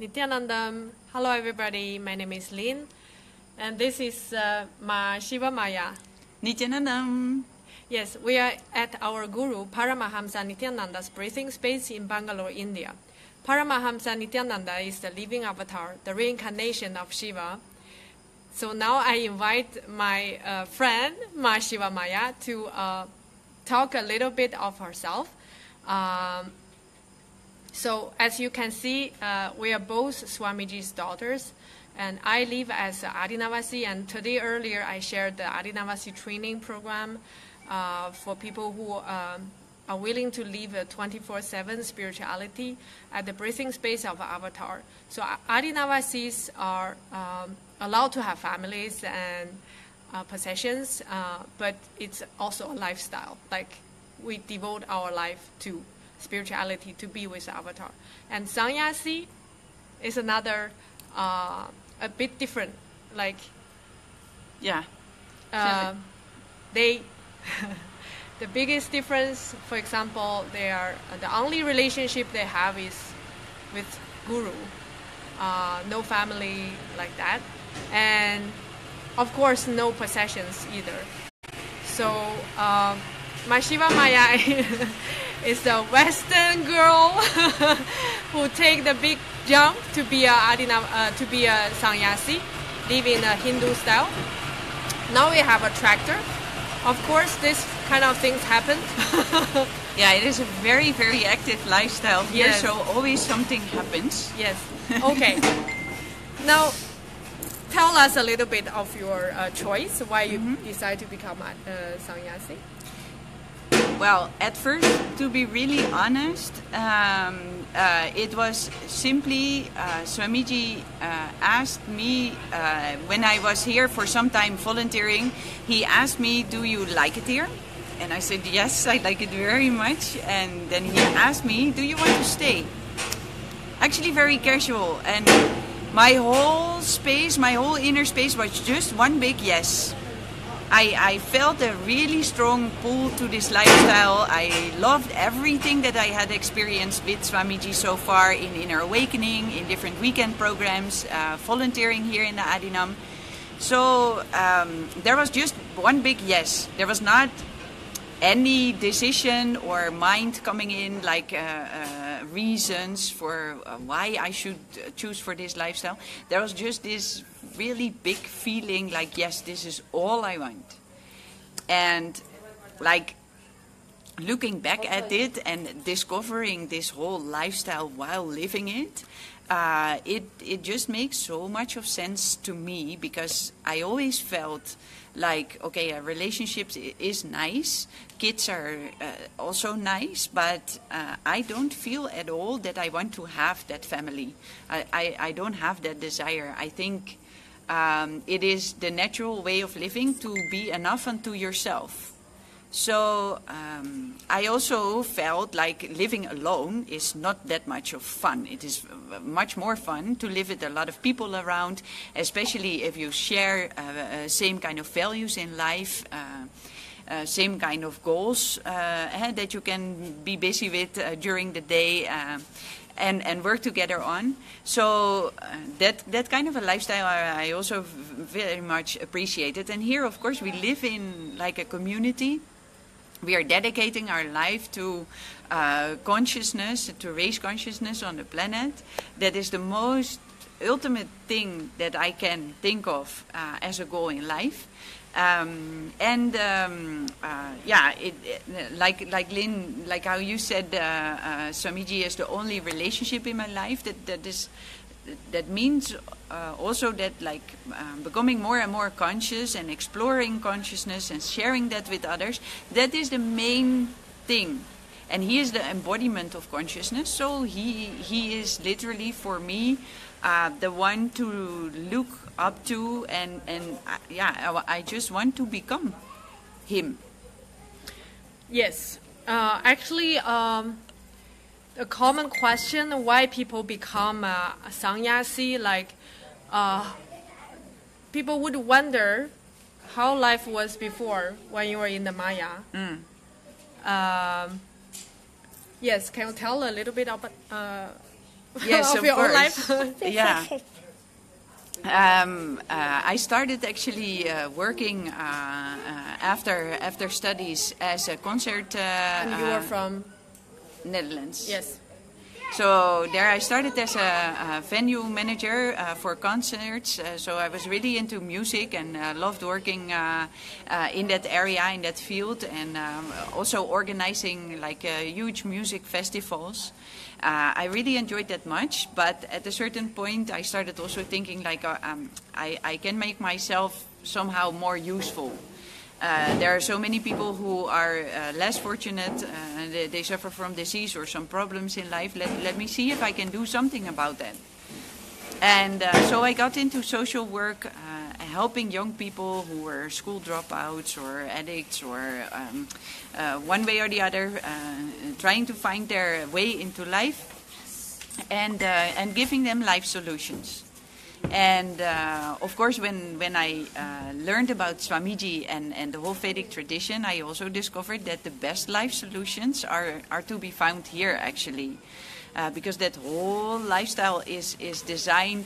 Nithyanandam. Hello everybody, my name is Lin, and this is my Shiva Maya. Nithyanandam. Yes, we are at our Guru Paramahamsa Nithyananda's breathing space in Bangalore, India. Paramahamsa Nithyananda is the living avatar, the reincarnation of Shiva. So now I invite my friend, my Shiva Maya, to talk a little bit of herself. So as you can see, we are both Swamiji's daughters, and I live as Adinavasi, and today earlier I shared the Adinavasi training program for people who are willing to live a 24/7 spirituality at the breathing space of Avatar. So Adinavasis are allowed to have families and possessions, but it's also a lifestyle. Like we devote our life to spirituality, to be with Avatar. And sanyasi is another, a bit different. Like, Yeah. They, the biggest difference, for example, they are the only relationship they have is with Guru. No family like that, and of course no possessions either. So my Shiva Maya is the Western girl who take the big jump to be a sanyasi, live in a Hindu style. Now we have a tractor. Of course, this kind of things happen. Yeah, it is a very, very active lifestyle here, Yes. so always something happens. Yes. Okay. Now, tell us a little bit of your choice, why you decide to become a sannyasi. Well, at first, to be really honest, it was simply Swamiji asked me when I was here for some time volunteering. He asked me, "Do you like it here?" And I said, "Yes, I like it very much." And then he asked me, "Do you want to stay?" Actually, very casual, and my whole space, my whole inner space, was just one big yes. I felt a really strong pull to this lifestyle. I loved everything that I had experienced with Swamiji so far in Inner Awakening, in different weekend programs, volunteering here in the Adinam. So there was just one big yes. There was not any decision or mind coming in like reasons for why I should choose for this lifestyle. There was just this really big feeling like, yes, this is all I want. And like looking back at it and discovering this whole lifestyle while living it, it just makes so much of sense to me, because I always felt like, okay, a relationship is nice, kids are also nice, but I don't feel at all that I want to have that family. I don't have that desire. I think it is the natural way of living to be enough unto yourself. So I also felt like living alone is not that much of fun. It is much more fun to live with a lot of people around, especially if you share same kind of values in life, same kind of goals that you can be busy with during the day. And work together on. So that kind of a lifestyle I also very much appreciated. And here, of course, we live in like a community. We are dedicating our life to consciousness, to raise consciousness on the planet. That is the most ultimate thing that I can think of as a goal in life. Like Lynn, like how you said, Swamiji is the only relationship in my life. That means also that like becoming more and more conscious and exploring consciousness and sharing that with others. That is the main thing. And he is the embodiment of consciousness. So he is literally for me the one to look up to, and I just want to become him. Yes. Actually, a common question why people become a sannyasi, like people would wonder how life was before when you were in the Maya. Yes, can you tell a little bit Yes, of your own course. life? Yeah. I started actually working after studies as a concert. And you were from? Netherlands. Yes. So there I started as a venue manager for concerts. So I was really into music and loved working in that area, in that field, and also organizing like huge music festivals. I really enjoyed that much, but at a certain point I started also thinking like I can make myself somehow more useful. There are so many people who are less fortunate, they suffer from disease or some problems in life. Let me see if I can do something about that. And so I got into social work, helping young people who were school dropouts or addicts or one way or the other, trying to find their way into life and giving them life solutions. And of course, when I learned about Swamiji and the whole Vedic tradition, I also discovered that the best life solutions are to be found here, actually. Because that whole lifestyle is designed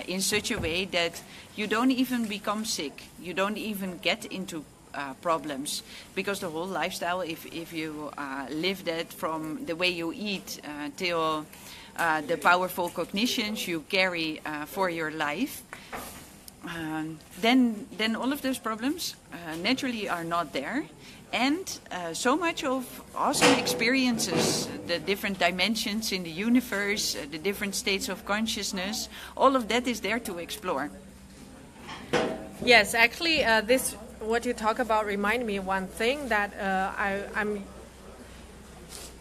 in such a way that you don't even become sick. You don't even get into problems. Because the whole lifestyle, if you live that from the way you eat till the powerful cognitions you carry for your life, then all of those problems naturally are not there. And so much of awesome experiences, the different dimensions in the universe, the different states of consciousness, all of that is there to explore. Yes, actually, this what you talk about remind me of one thing that I'm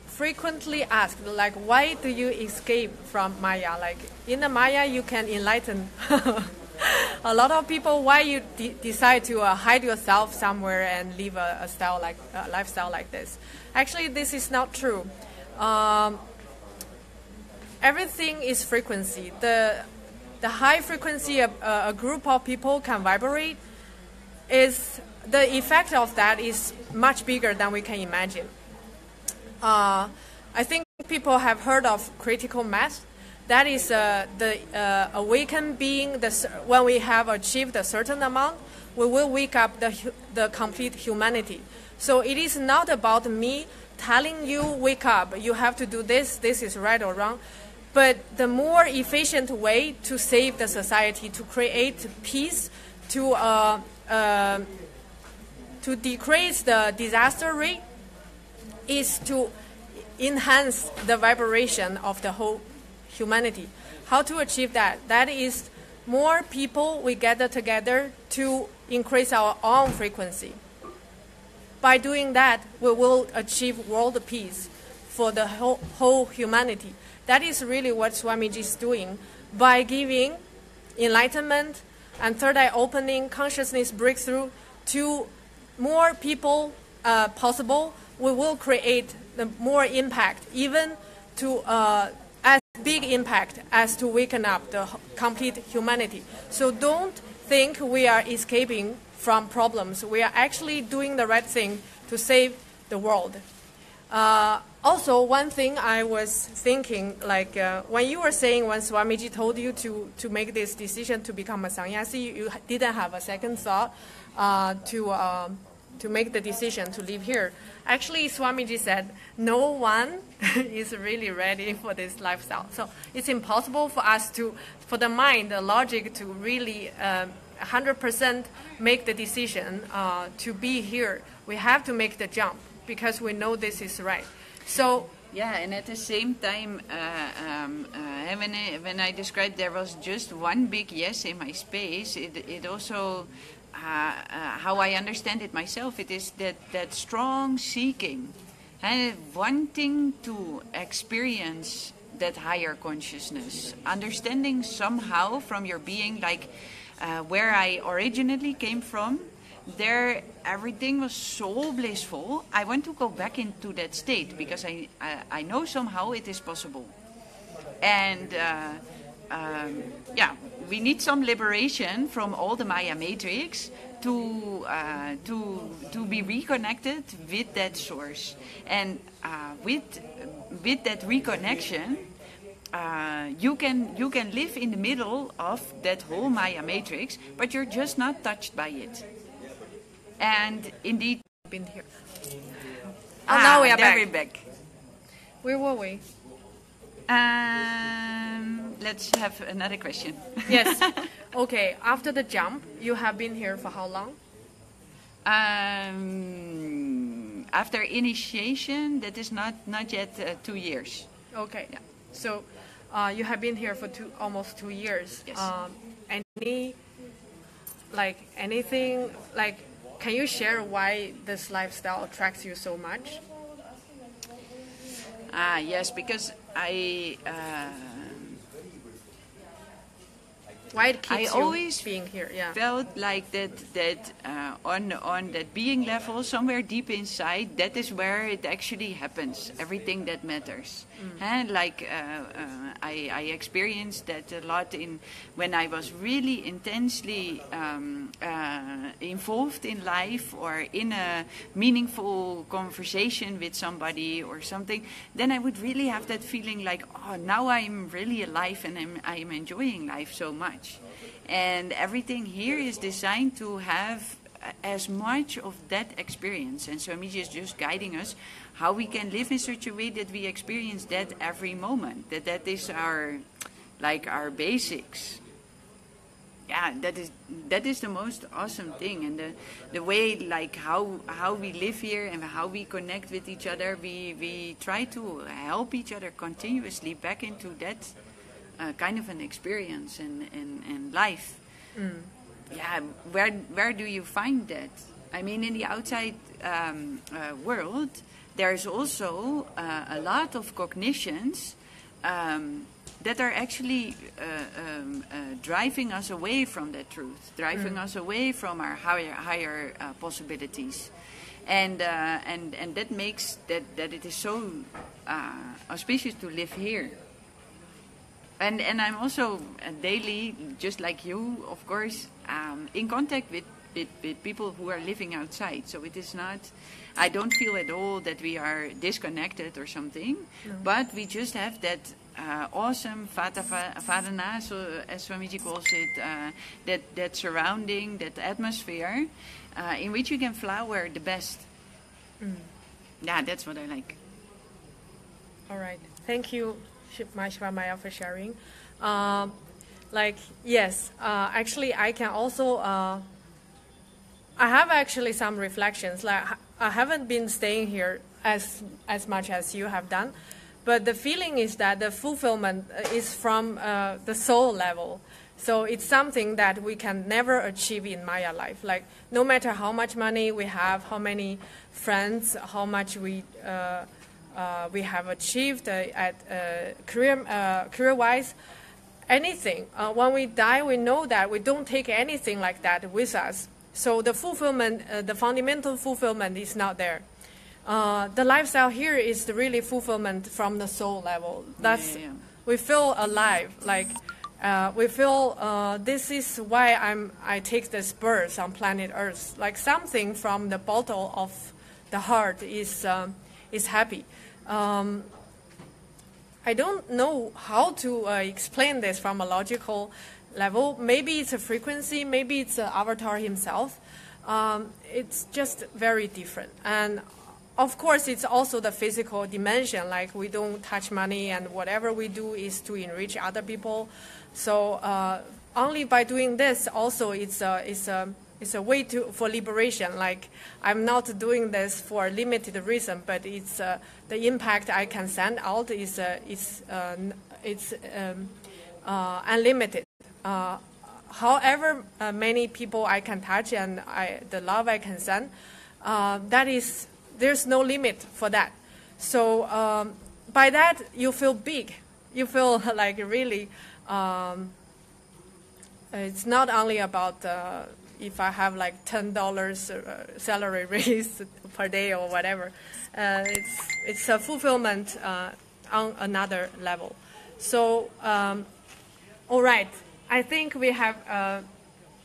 frequently asked, like, why do you escape from Maya? Like, in the Maya, you can enlighten. A lot of people, why you decide to hide yourself somewhere and live a lifestyle like this? Actually, this is not true. Everything is frequency. The high frequency a group of people can vibrate is the effect of that is much bigger than we can imagine. I think people have heard of critical mass. That is the awakened being. When we have achieved a certain amount, we will wake up the complete humanity. So it is not about me telling you, wake up, you have to do this, this is right or wrong. But the more efficient way to save the society, to create peace, to decrease the disaster rate, is to enhance the vibration of the whole humanity. How to achieve that? That is more people we gather together to increase our own frequency. By doing that, we will achieve world peace for the whole humanity. That is really what Swamiji is doing. By giving enlightenment and third eye opening, consciousness breakthrough to more people possible, we will create the more impact, even to as big impact as to waken up the complete humanity. So don't think we are escaping from problems. We are actually doing the right thing to save the world. Also, one thing I was thinking, like when you were saying, when Swamiji told you to make this decision to become a sannyasi, you didn't have a second thought to make the decision to live here. Actually, Swamiji said, no one is really ready for this lifestyle. So it's impossible for us for the mind, the logic to really 100% make the decision to be here. We have to make the jump because we know this is right. So yeah, and at the same time, when I described there was just one big yes in my space, it also, how I understand it myself, it is that strong seeking, and wanting to experience that higher consciousness, understanding somehow from your being, like where I originally came from, there everything was so blissful. I want to go back into that state because I know somehow it is possible. And yeah, we need some liberation from all the Maya matrix to be reconnected with that source. And with that reconnection, you can live in the middle of that whole Maya matrix, but you're just not touched by it. And indeed, Been here. Oh, now we are there back. we're back. Where were we? Let's have another question. Yes. Okay. After the jump, you have been here for how long? After initiation, that is not yet 2 years. Okay. Yeah. So you have been here for almost 2 years. Yes. Anything can you share why this lifestyle attracts you so much? Yes, because Why it keeps you always being here? Yeah. felt like that on that being level, somewhere deep inside, that is where it actually happens. Everything that matters. And I experienced that a lot when I was really intensely involved in life or in a meaningful conversation with somebody or something. Then I would really have that feeling like, oh, now I'm really alive and I'm enjoying life so much. And everything here is designed to have as much of that experience. And Swamiji is just guiding us how we can live in such a way that we experience that every moment. That is our basics. Yeah, that is the most awesome thing. And the way how we live here and how we connect with each other, we try to help each other continuously back into that kind of an experience and life. Yeah, where do you find that? I mean, in the outside world, there's also a lot of cognitions that are actually driving us away from that truth, driving us away from our higher possibilities. And that makes that it is so auspicious to live here. And I'm also daily, just like you, of course, in contact with people who are living outside. So it is not, I don't feel at all that we are disconnected or something, but we just have that awesome vadana, so as Swamiji calls it, that surrounding, that atmosphere in which you can flower the best. Yeah, that's what I like. All right. Thank you, Shiva Maya, for sharing. Yes, actually, I can also, I have actually some reflections. Like, I haven't been staying here as much as you have done, but the feeling is that the fulfillment is from the soul level. So it's something that we can never achieve in Maya life. Like, no matter how much money we have, how many friends, how much we have achieved at career-wise, anything. When we die, we know that we don't take anything like that with us. So the fulfillment, the fundamental fulfillment is not there. The lifestyle here is the really fulfillment from the soul level. That's we feel alive. Like we feel this is why I take this birth on planet Earth. Like something from the bottom of the heart is happy. I don't know how to explain this from a logical level. Maybe it's a frequency, maybe it's an avatar himself. It's just very different. And of course, it's also the physical dimension, like we don't touch money and whatever we do is to enrich other people. So only by doing this also it's a way for liberation. Like I'm not doing this for a limited reason, but it's the impact I can send out is unlimited. However many people I can touch and the love I can send, there's no limit for that. So by that you feel big. You feel like really. It's not only about if I have like $10 salary raise per day or whatever. It's a fulfillment on another level. So, all right. I think we have.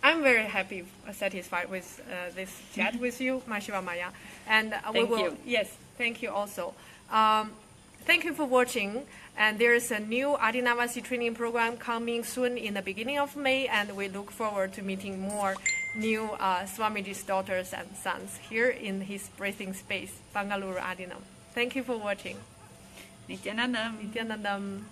I'm very happy, satisfied with this chat with you, Shiva Maya, and we will. Thank you. Yes, thank you also. thank you for watching. And there's a new Adinavasi training program coming soon in the beginning of May, and we look forward to meeting more new Swamiji's daughters and sons here in his breathing space, Bangalore Adinam. Thank you for watching. Nithyanandam. Nithyanandam.